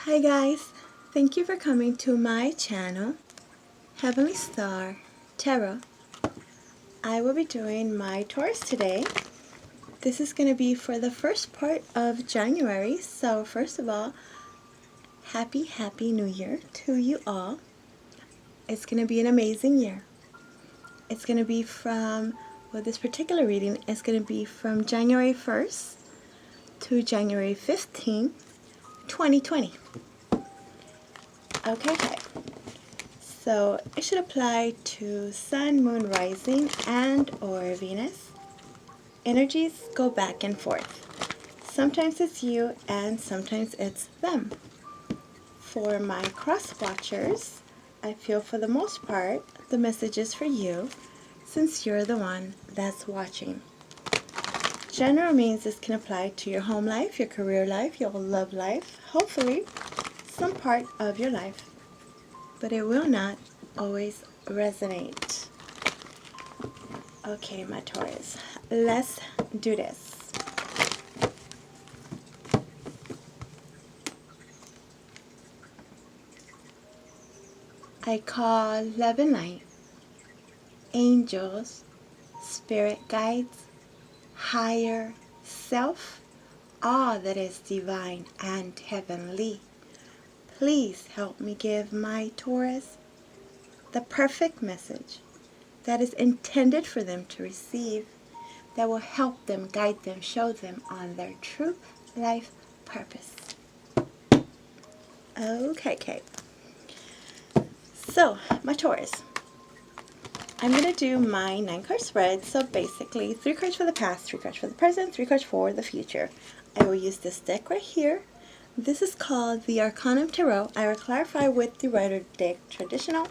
Hi guys, thank you for coming to my channel, Heavenly Star Tarot. I will be doing my Taurus today. This is going to be for the first part of January, so first of all, Happy New Year to you all. It's going to be an amazing year. It's going to be from, well, this particular reading is going to be from January 1st to January 15th, 2020. Okay, so it should apply to Sun, Moon, Rising, and or Venus. Energies go back and forth. Sometimes it's you and sometimes it's them. For my cross watchers, I feel for the most part the message is for you since you're the one that's watching. General means this can apply to your home life, your career life, your love life, hopefully some part of your life, but it will not always resonate. Okay, my Taurus, let's do this. I call love and light, angels, spirit guides, higher self, all that is divine and heavenly. Please help me give my Taurus the perfect message that is intended for them to receive, that will help them, guide them, show them on their true life purpose. Okay. So, my Taurus, I'm going to do my 9-card spread. So basically, 3 cards for the past, 3 cards for the present, 3 cards for the future. I will use this deck right here. This is called the Arcanum Tarot. I will clarify with the Rider deck traditional.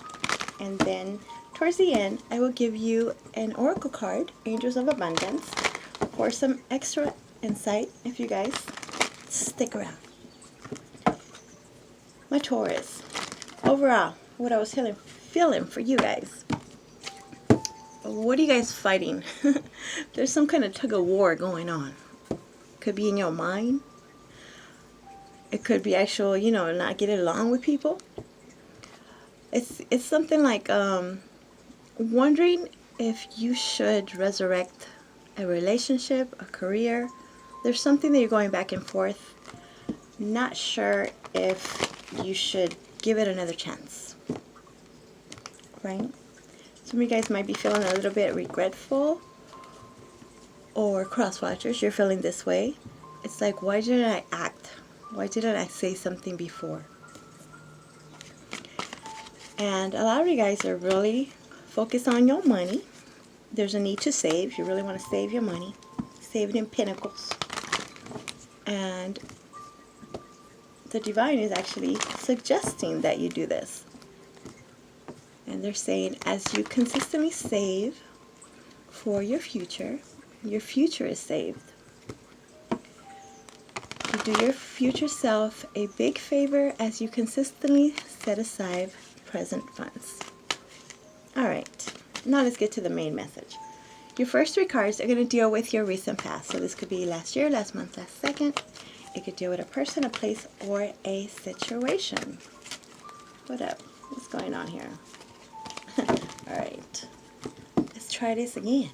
And then towards the end, I will give you an oracle card, Angels of Abundance, for some extra insight if you guys stick around. My Taurus, overall, what I was feeling for you guys. What are you guys fighting? There's some kind of tug of war going on. Could be in your mind. It could be actual, not getting along with people. It's something like wondering if you should resurrect a relationship, a career. There's something that you're going back and forth. Not sure if you should give it another chance. Right? Some of you guys might be feeling a little bit regretful, or cross-watchers, you're feeling this way. It's like, why didn't I act? Why didn't I say something before? And a lot of you guys are really focused on your money. There's a need to save. You really want to save your money. Save it in pinnacles. And the divine is actually suggesting that you do this. And they're saying, as you consistently save for your future is saved. You do your future self a big favor as you consistently set aside present funds. Alright, now let's get to the main message. Your first 3 cards are going to deal with your recent past. So this could be last year, last month, last second. It could deal with a person, a place, or a situation. What up? What's going on here? Alright, let's try this again.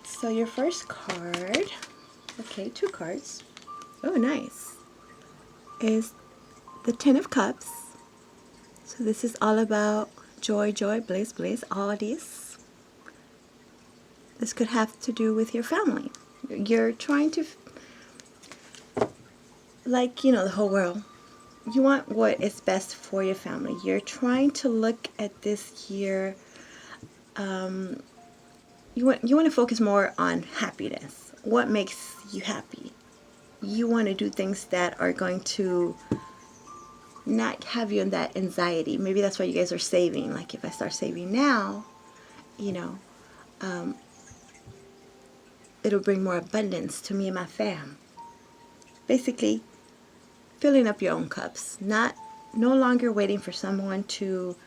So your first card, okay, 2 cards. Oh, nice. Is the 10 of Cups. So this is all about joy, bliss, all this. This could have to do with your family. You're trying to, like, the whole world. You want what is best for your family. You're trying to look at this year. You want to focus more on happiness. What makes you happy? You want to do things that are going to not have you in that anxiety. Maybe that's why you guys are saving. Like, if I start saving now, it'll bring more abundance to me and my fam. Basically, filling up your own cups. No longer waiting for someone to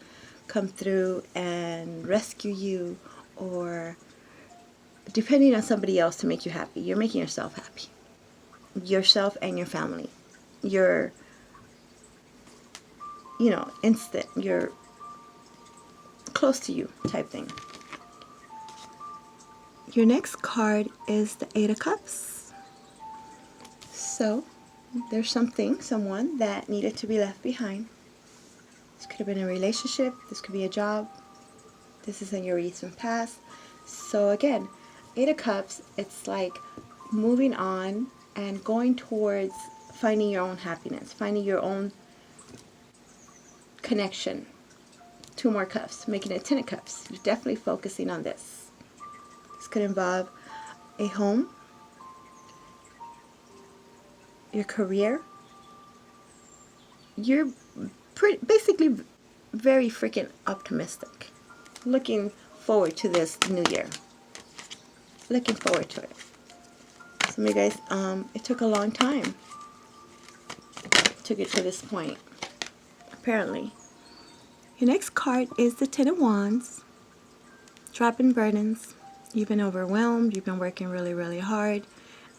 come through and rescue you, or depending on somebody else to make you happy. You're making yourself happy. yourself and your family. Your, instant, you're close to you type thing. Your next card is the Eight of Cups. So, there's someone that needed to be left behind. This could have been a relationship, this could be a job, this is in your recent past. So again, Eight of Cups, it's like moving on and going towards finding your own happiness, finding your own connection. Two more cups, making it 10 of Cups. You're definitely focusing on this. This could involve a home, your career. You're basically very freaking optimistic. Looking forward to this new year. Looking forward to it. Some of you guys, it took a long time to get to this point, apparently. Your next card is the Ten of Wands. Dropping burdens. You've been overwhelmed. You've been working really, really hard.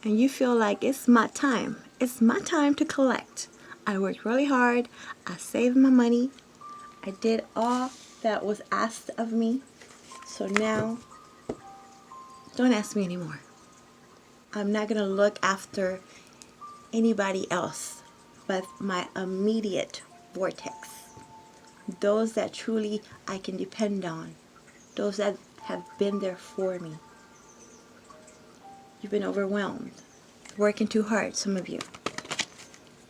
And you feel like it's my time. It's my time to collect. I worked really hard. I saved my money. I did all that was asked of me. So now, don't ask me anymore. I'm not going to look after anybody else but my immediate vortex. Those that truly I can depend on. Those that have been there for me. You've been overwhelmed. Working too hard, some of you.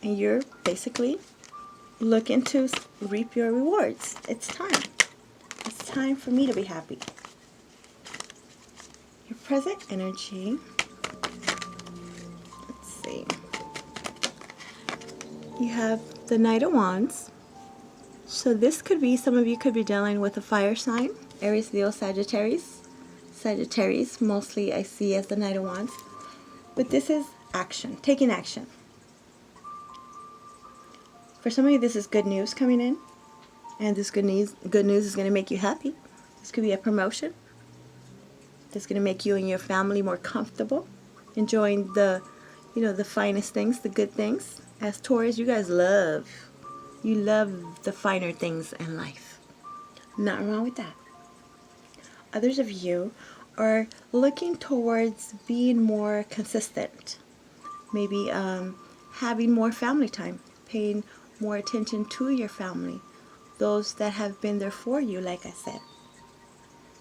And you're basically looking to reap your rewards. It's time. It's time for me to be happy. Your present energy. Let's see. You have the Knight of Wands. So this could be, some of you could be dealing with a fire sign. Aries, Leo, Sagittarius. Sagittarius, mostly I see as the Knight of Wands. But this is action, taking action. For some of you, this is good news coming in. And this good news is going to make you happy. This could be a promotion. This is going to make you and your family more comfortable. Enjoying the, the finest things, the good things. As Taurus, you guys love the finer things in life. Nothing wrong with that. Others of you are looking towards being more consistent. Maybe having more family time, paying more attention to your family. Those that have been there for you, like I said.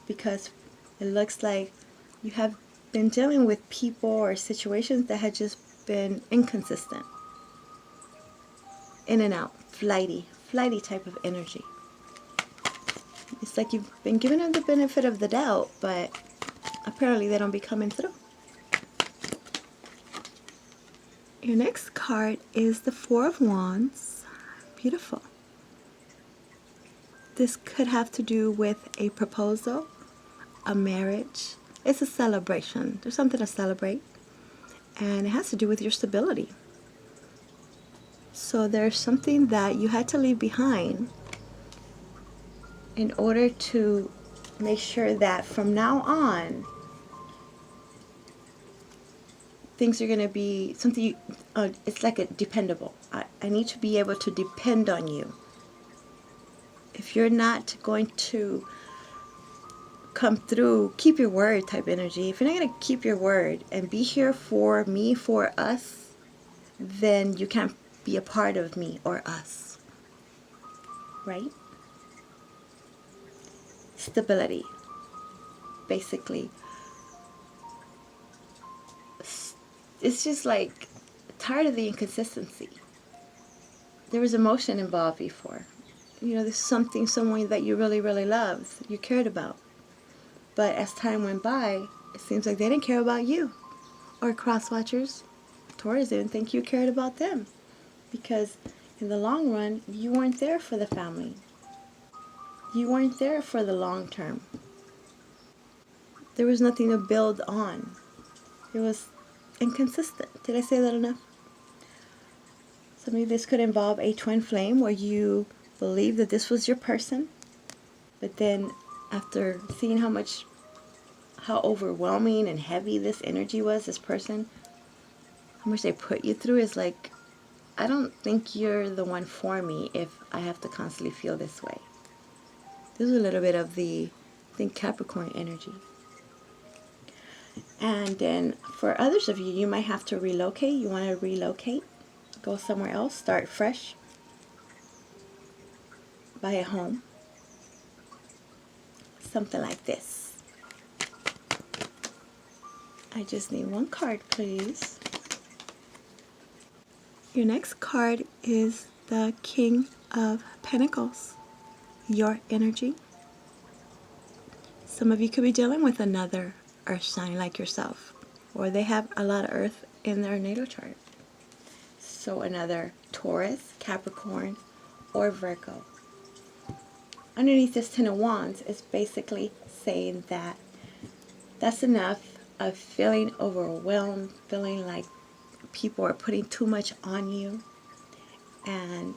Because it looks like you have been dealing with people or situations that have just been inconsistent. In and out, flighty type of energy. It's like you've been given them the benefit of the doubt, but apparently they don't be coming through. Your next card is the Four of Wands. Beautiful. This could have to do with a proposal, a marriage. It's a celebration. There's something to celebrate. And it has to do with your stability. So there's something that you had to leave behind in order to make sure that from now on, things are going to be something, it's like a dependable. I need to be able to depend on you. If you're not going to come through, keep your word type energy. If you're not going to keep your word and be here for me, for us, then you can't be a part of me or us. Right? Stability. Basically. It's just like tired of the inconsistency. There was emotion involved before. There's someone that you really, really loved, you cared about. But as time went by, it seems like they didn't care about you. Or cross-watchers, Taurus didn't think you cared about them. Because in the long run, you weren't there for the family. You weren't there for the long term. There was nothing to build on. It was inconsistent. Did I say that enough? So maybe this could involve a twin flame where you believe that this was your person. But then after seeing how overwhelming and heavy this energy was, this person, how much they put you through is like, I don't think you're the one for me if I have to constantly feel this way. There's a little bit of the, I think, Capricorn energy. And then for others of you, you might have to relocate. You want to relocate, go somewhere else, start fresh, buy a home, something like this. I just need one card, please. Your next card is the King of Pentacles, your energy. Some of you could be dealing with another earth sign like yourself, or they have a lot of earth in their natal chart. So another Taurus, Capricorn, or Virgo. Underneath this Ten of Wands is basically saying that that's enough of feeling overwhelmed, feeling like people are putting too much on you and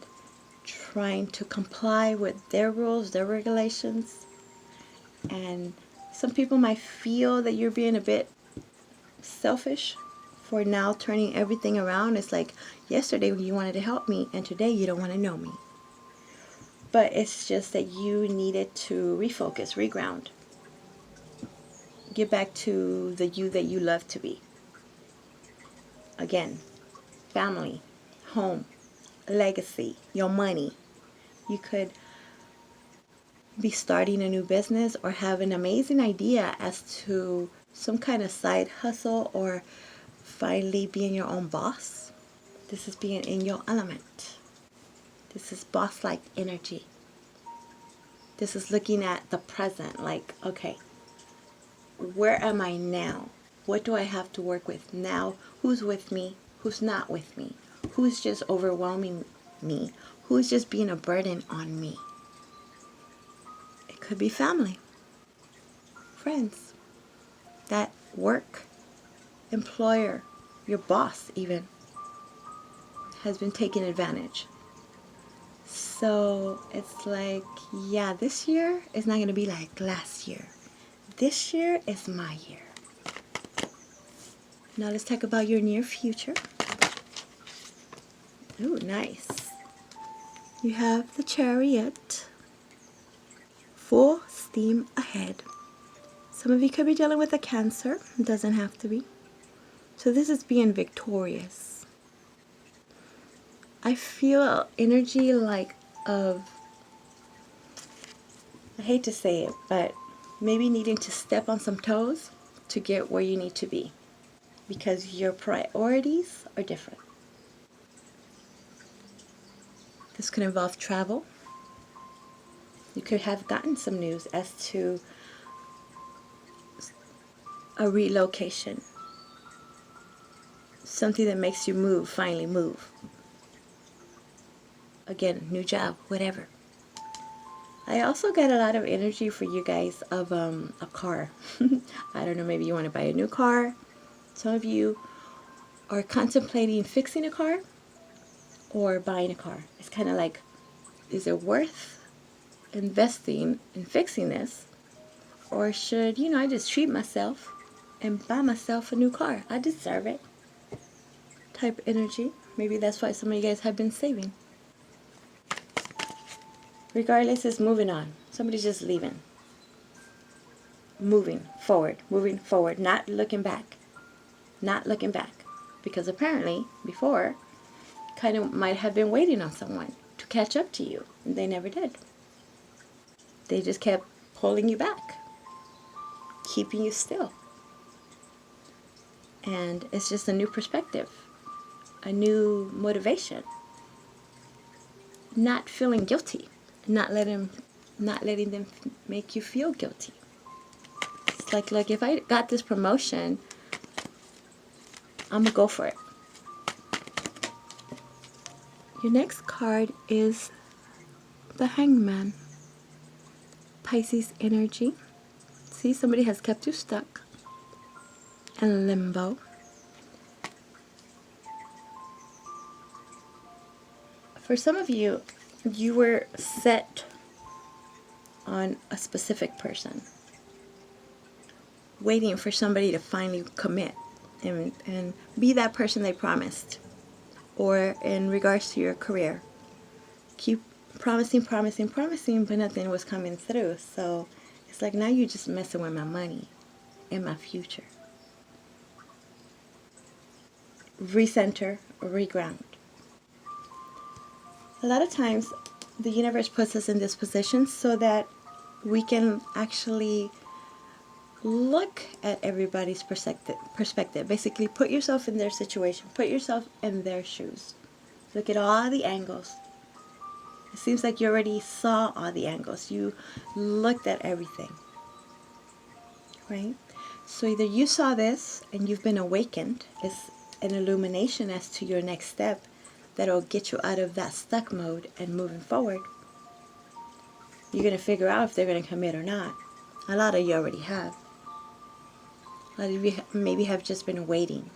trying to comply with their rules, their regulations. And some people might feel that you're being a bit selfish for now turning everything around. It's like yesterday you wanted to help me and today you don't want to know me. But it's just that you needed to refocus, reground. Get back to the you that you love to be. Again, family, home, legacy, your money. You could be starting a new business or have an amazing idea as to some kind of side hustle or finally being your own boss. This is being in your element. This is boss-like energy. This is looking at the present, like, okay, where am I now? What do I have to work with now? Who's with me? Who's not with me? Who's just overwhelming me? Who's just being a burden on me? It could be family, friends, that work, employer, your boss even, has been taking advantage. So it's like, yeah, this year is not going to be like last year. This year is my year. Now let's talk about your near future. Ooh, nice. You have the Chariot. Full steam ahead. Some of you could be dealing with a Cancer. It doesn't have to be. So this is being victorious. I feel energy like of, I hate to say it, but maybe needing to step on some toes to get where you need to be. Because your priorities are different. This could involve travel. You could have gotten some news as to a relocation. Something that makes you move, finally move. Again, new job, whatever. I also get a lot of energy for you guys of a car. I don't know, maybe you want to buy a new car. Some of you are contemplating fixing a car or buying a car. It's kind of like, is it worth investing in fixing this? Or should, I just treat myself and buy myself a new car? I deserve it. Type energy. Maybe that's why some of you guys have been saving. Regardless, it's moving on. Somebody's just leaving. Moving forward, not looking back. Not looking back. Because apparently, before, kind of might have been waiting on someone to catch up to you. And they never did. They just kept pulling you back. Keeping you still. And it's just a new perspective. A new motivation. Not feeling guilty. Not letting them make you feel guilty. It's like, look, if I got this promotion, I'm going to go for it. Your next card is the Hangman. Pisces energy. See, somebody has kept you stuck in limbo. For some of you, you were set on a specific person, waiting for somebody to finally commit. and be that person they promised. Or in regards to your career, keep promising, but nothing was coming through. So it's like, now you're just messing with my money and my future. Recenter, reground. A lot of times the universe puts us in this position so that we can actually look at everybody's perspective. Basically, put yourself in their situation. Put yourself in their shoes. Look at all the angles. It seems like you already saw all the angles. You looked at everything. Right? So either you saw this and you've been awakened. It's an illumination as to your next step that'll get you out of that stuck mode and moving forward. You're going to figure out if they're going to commit or not. A lot of you already have. A lot of you maybe have just been waiting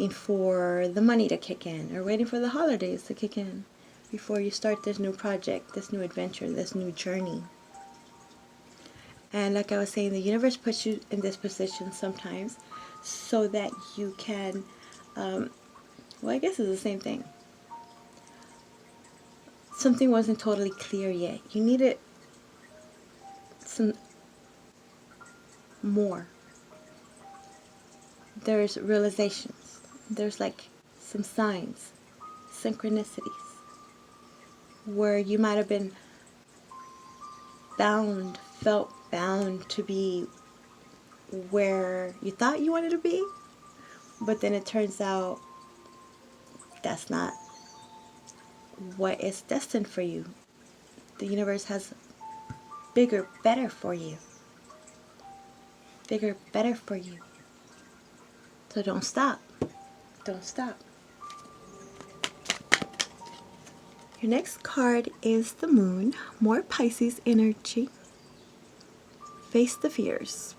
for the money to kick in, or waiting for the holidays to kick in before you start this new project, this new adventure, this new journey. And like I was saying, the universe puts you in this position sometimes so that you can, well, I guess it's the same thing. Something wasn't totally clear yet. You needed some more. There's realizations. There's like some signs, synchronicities, where you might have been felt bound to be where you thought you wanted to be, but then it turns out that's not what is destined for you. The universe has bigger, better for you. Bigger, better for you. So don't stop. Don't stop. Your next card is the Moon. More Pisces energy. Face the fears.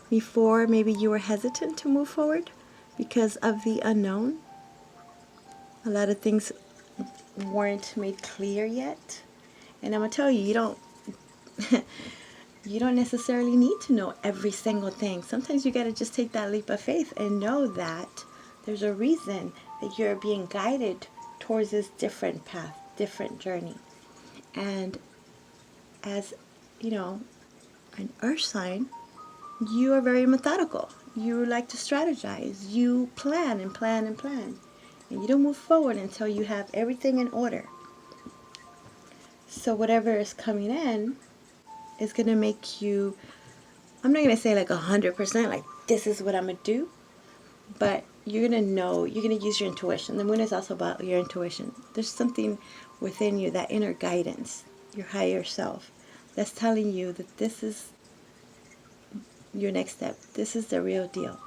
Before, maybe you were hesitant to move forward because of the unknown. A lot of things weren't made clear yet. And I'm going to tell you, you don't you don't necessarily need to know every single thing. Sometimes you got to just take that leap of faith and know that there's a reason that you're being guided towards this different path, different journey. And as, you know, an earth sign, you are very methodical. You like to strategize. You plan and plan and plan. And you don't move forward until you have everything in order. So whatever is coming in is going to make you, I'm not going to say like 100%, like this is what I'm going to do. But you're going to know, you're going to use your intuition. The moon is also about your intuition. There's something within you, that inner guidance, your higher self, that's telling you that this is your next step. This is the real deal.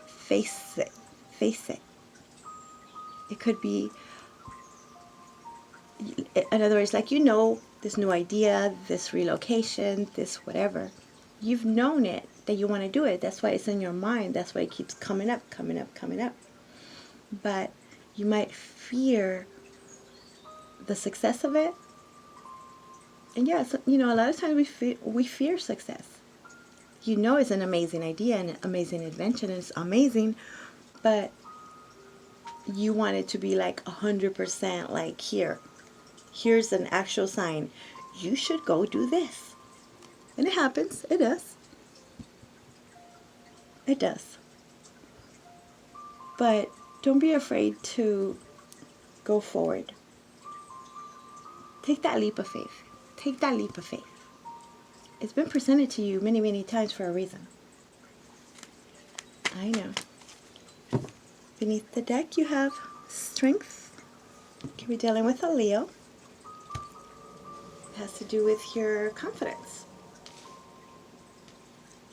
Face it. Face it. It could be, in other words, like, you know, this new idea, this relocation, this whatever. You've known it, that you want to do it. That's why it's in your mind. That's why it keeps coming up, coming up, coming up. But you might fear the success of it. And yeah, so, you know, a lot of times we fear success. You know it's an amazing idea and an amazing invention, and it's amazing, but you want it to be like 100%, like, here's an actual sign. You should go do this. And it happens. It does. It does. But don't be afraid to go forward. Take that leap of faith. Take that leap of faith. It's been presented to you many, many times for a reason. I know. Beneath the deck you have Strength. Could be dealing with a Leo. It has to do with your confidence.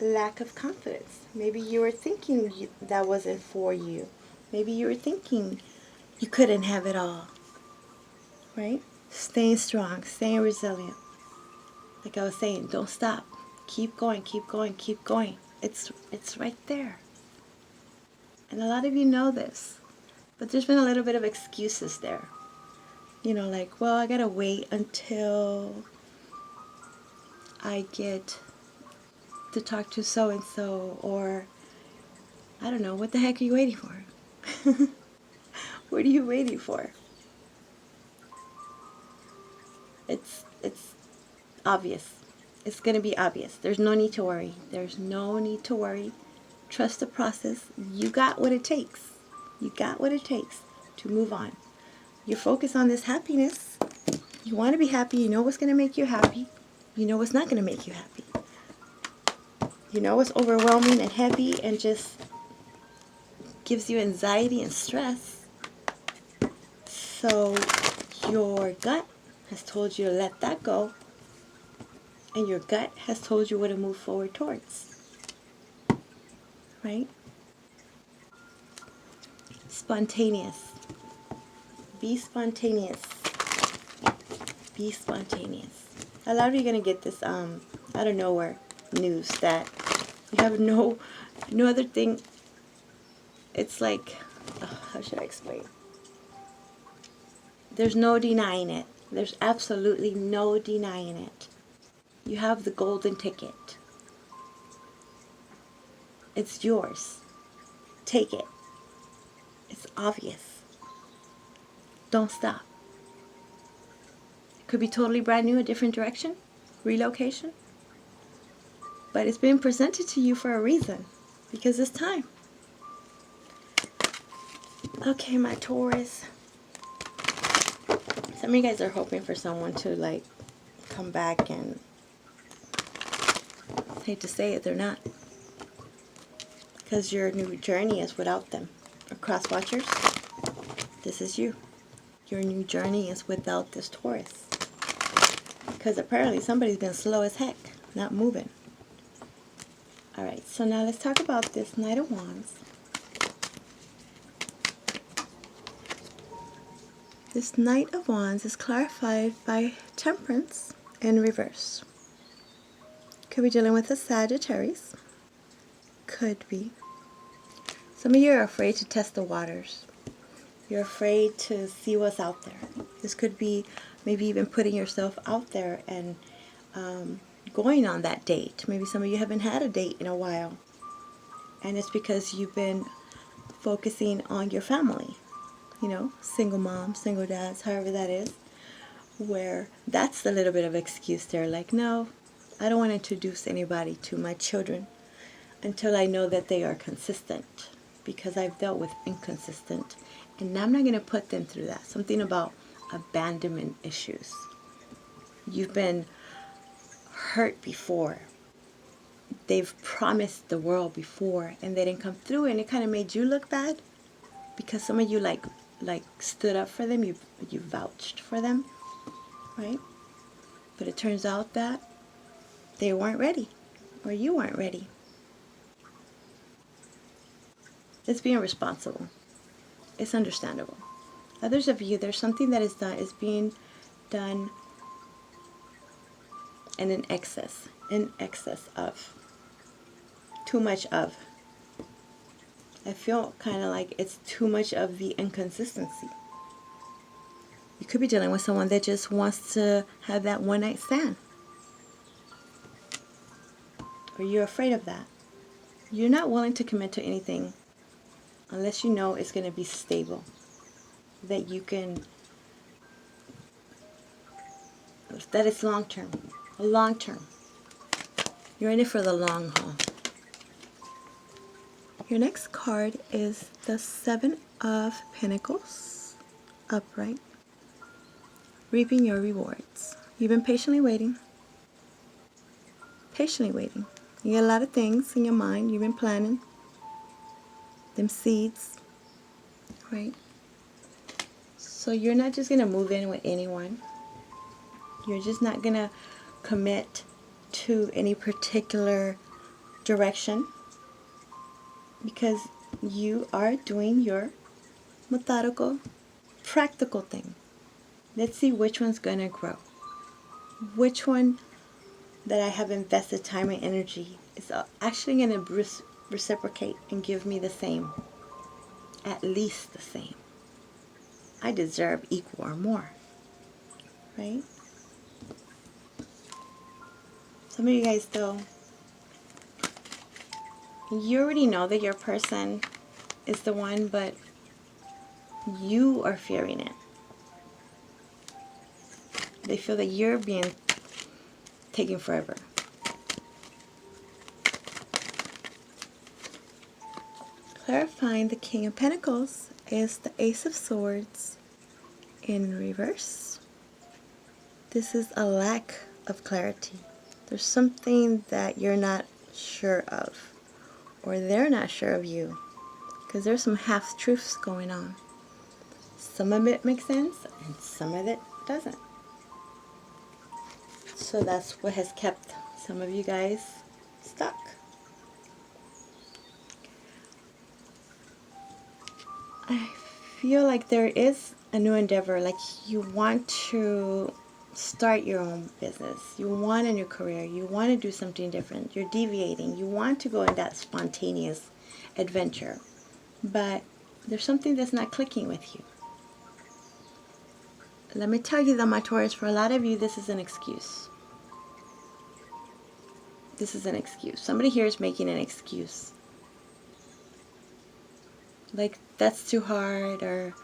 Lack of confidence. Maybe you were thinking that wasn't for you. Maybe you were thinking you couldn't have it all. Right? Staying strong, staying resilient. Like I was saying, don't stop. Keep going, keep going, keep going. It's right there. And a lot of you know this. But there's been a little bit of excuses there. You know, like, well, I gotta wait until I get to talk to so-and-so, or I don't know, what the heck are you waiting for? What are you waiting for? It's obvious. It's going to be obvious. There's no need to worry. There's no need to worry. Trust the process. You got what it takes. You got what it takes to move on. You're focused on this happiness. You want to be happy. You know what's going to make you happy. You know what's not going to make you happy. You know what's overwhelming and heavy and just gives you anxiety and stress. So your gut has told you to let that go. And your gut has told you what to move forward towards. Right? Spontaneous. Be spontaneous. Be spontaneous. A lot of you are going to get this out of nowhere news that you have no other thing. It's like, how should I explain? There's no denying it. There's absolutely no denying it. You have the golden ticket. It's yours. Take it. It's obvious. Don't stop. It could be totally brand new, a different direction, relocation. But it's been presented to you for a reason, because it's time. Okay, my Taurus. Some of you guys are hoping for someone to like come back, and I hate to say it, they're not. Because your new journey is without them. Or cross watchers, this is you. Your new journey is without this Taurus. Because apparently somebody's been slow as heck, not moving. Alright, so now let's talk about this Knight of Wands. This Knight of Wands is clarified by Temperance in reverse. Could be dealing with a Sagittarius. Could be. Some of you are afraid to test the waters. You're afraid to see what's out there. This could be maybe even putting yourself out there and going on that date. Maybe some of you haven't had a date in a while. And it's because you've been focusing on your family. You know, single moms, single dads, however that is. Where that's a little bit of excuse there. Like, no, I don't want to introduce anybody to my children until I know that they are consistent. Because I've dealt with inconsistent. And I'm not going to put them through that. Something about abandonment issues. You've been hurt before. They've promised the world before and they didn't come through, and it kind of made you look bad because some of you like stood up for them, you vouched for them, right? But it turns out that they weren't ready, or you weren't ready. It's being responsible. It's understandable. Others of you, there's something that is being done and in excess of, too much of. I feel kind of like it's too much of the inconsistency. You could be dealing with someone that just wants to have that one night stand. Or you're afraid of that. You're not willing to commit to anything unless you know it's going to be stable. That you can, that it's long term. Long term. You're in it for the long haul. Your next card is the Seven of Pentacles, upright. Reaping your rewards. You've been patiently waiting. Patiently waiting. You got a lot of things in your mind. You've been planning. Them seeds. Right? So you're not just going to move in with anyone. You're just not going to commit to any particular direction, because you are doing your methodical, practical thing. Let's see which one's going to grow. Which one that I have invested time and energy is actually going to reciprocate and give me the same. At least the same. I deserve equal or more. Right? Some of you guys, though, You already know that your person is the one, but you are fearing it. They feel that you're being taken forever. Clarifying the King of Pentacles is the Ace of Swords in reverse. This is a lack of clarity. There's something that you're not sure of, or they're not sure of you, because there's some half-truths going on. Some of it makes sense, and some of it doesn't. So that's what has kept some of you guys stuck. I feel like there is a new endeavor, like you want to start your own business. You want a new career. You want to do something different. You're deviating. You want to go in that spontaneous adventure. But there's something that's not clicking with you. Let me tell you that, my Taurus, for a lot of you, this is an excuse. This is an excuse. Somebody here is making an excuse. Like, that's too hard, or,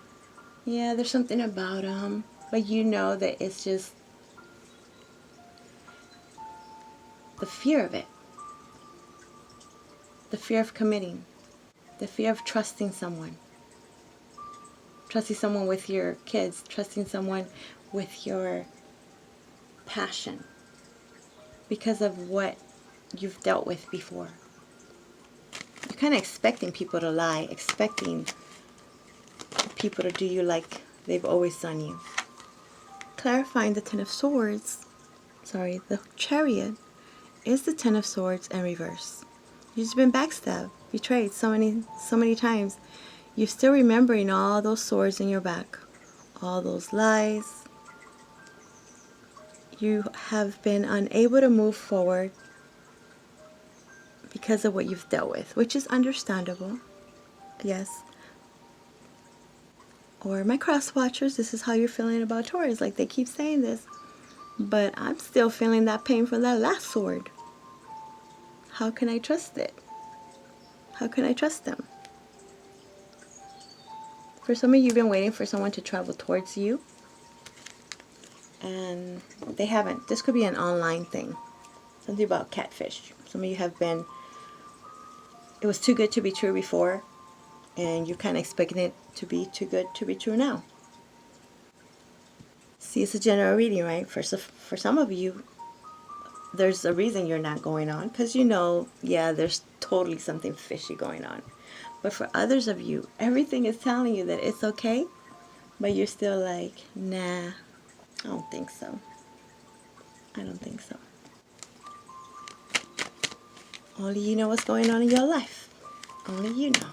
yeah, there's something about them. But you know that it's just the fear of it. The fear of committing. The fear of trusting someone. Trusting someone with your kids. Trusting someone with your passion. Because of what you've dealt with before. You're kind of expecting people to lie. Expecting people to do you like they've always done you. Clarifying the Ten of Swords. Sorry, the Chariot is the Ten of Swords in reverse. You've been backstabbed, betrayed so many times. You're still remembering all those swords in your back, all those lies. You have been unable to move forward because of what you've dealt with, which is understandable. Yes. Or my cross watchers, this is how you're feeling about Taurus. Like, they keep saying this, but I'm still feeling that pain from that last sword. How can I trust it? How can I trust them? For some of you, you've been waiting for someone to travel towards you, and they haven't. This could be an online thing. Something about catfish. Some of you have been, it was too good to be true before, and you're kind of expecting it to be too good to be true now. See, it's a general reading, right? For some of you, there's a reason you're not going on, because you know, yeah, there's totally something fishy going on. But for others of you, everything is telling you that it's okay, but you're still like, nah, I don't think so. I don't think so. Only you know what's going on in your life. Only you know.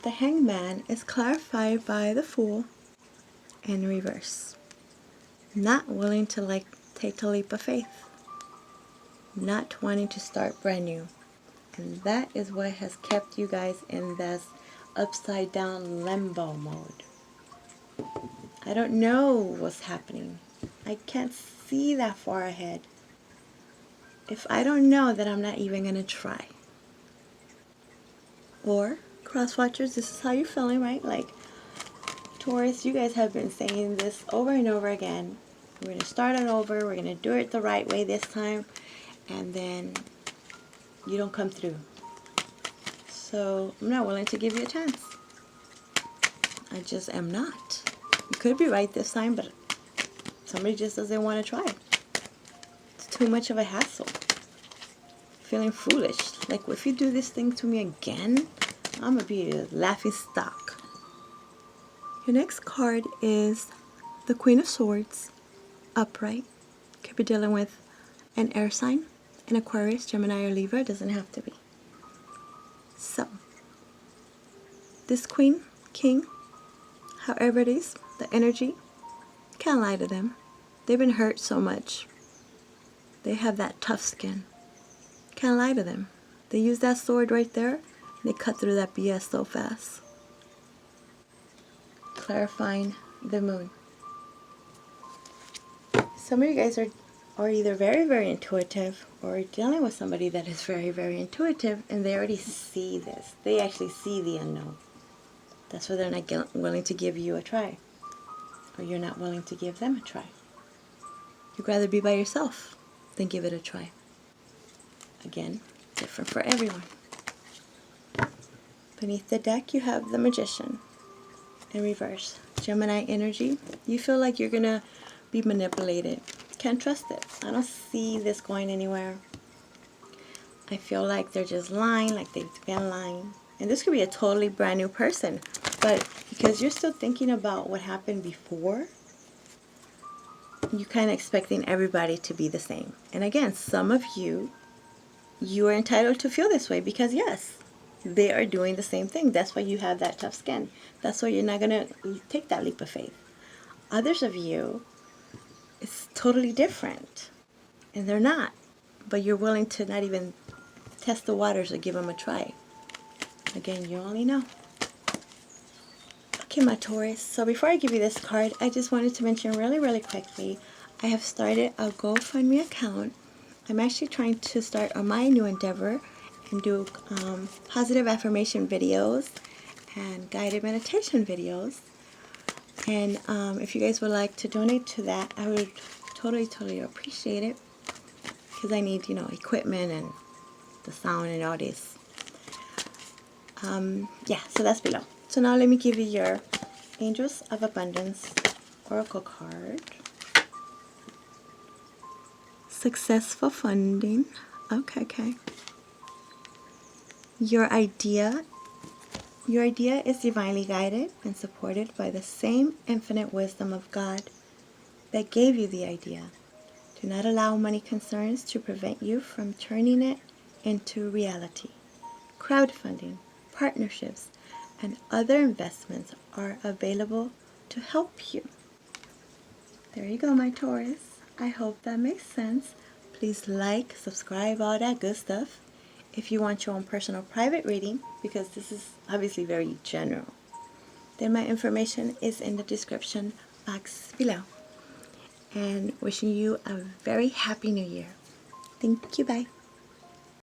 The Hangman is clarified by the Fool in reverse. Not willing to take a leap of faith. Not wanting to start brand new. And that is what has kept you guys in this upside down limbo mode. I don't know what's happening. I can't see that far ahead. If I don't know, then I'm not even going to try. Or, cross watchers, this is how you're feeling, right? Like, Taurus, you guys have been saying this over and over again. We're going to start it over. We're going to do it the right way this time. And then you don't come through. So I'm not willing to give you a chance. I just am not. You could be right this time, but somebody just doesn't want to try. It's too much of a hassle. Feeling foolish. Like, if you do this thing to me again, I'm going to be a laughing stock. Your next card is the Queen of Swords, upright. Could be dealing with an air sign, an Aquarius, Gemini, or Libra. It doesn't have to be. So, this Queen, King, however it is, the energy, can't lie to them. They've been hurt so much. They have that tough skin. Can't lie to them. They use that sword right there, and they cut through that BS so fast. Clarifying the Moon. Some of you guys are or either very, very intuitive, or dealing with somebody that is very, very intuitive, and they already see this. They actually see the unknown. That's why they're not willing to give you a try, or you're not willing to give them a try. You'd rather be by yourself than give it a try. Again, different for everyone. Beneath the deck, you have the Magician in reverse. Gemini energy, you feel like you're going to be manipulated. Can't trust it. I don't see this going anywhere. I feel like they're just lying, like they've been lying. And this could be a totally brand new person. But because you're still thinking about what happened before, you're kind of expecting everybody to be the same. And again, some of you are entitled to feel this way because, yes, they are doing the same thing. That's why you have that tough skin. That's why you're not going to take that leap of faith. Others of you, it's totally different. And they're not. But you're willing to not even test the waters or give them a try. Again, you only know. Okay, my Taurus. So before I give you this card, I just wanted to mention really, really quickly, I have started a GoFundMe account. I'm actually trying to start on my new endeavor and do positive affirmation videos and guided meditation videos. And if you guys would like to donate to that, I would totally, totally appreciate it. Because I need, equipment and the sound and all this. Yeah, so that's below. So now let me give you your Angels of Abundance Oracle card. Successful funding. Okay. Your idea is divinely guided and supported by the same infinite wisdom of God that gave you the idea. Do not allow money concerns to prevent you from turning it into reality. Crowdfunding, partnerships, and other investments are available to help you. There you go, my Taurus. I hope that makes sense. Please like, subscribe, all that good stuff. If you want your own personal private reading, because this is obviously very general, then my information is in the description box below. And wishing you a very happy new year. Thank you, bye.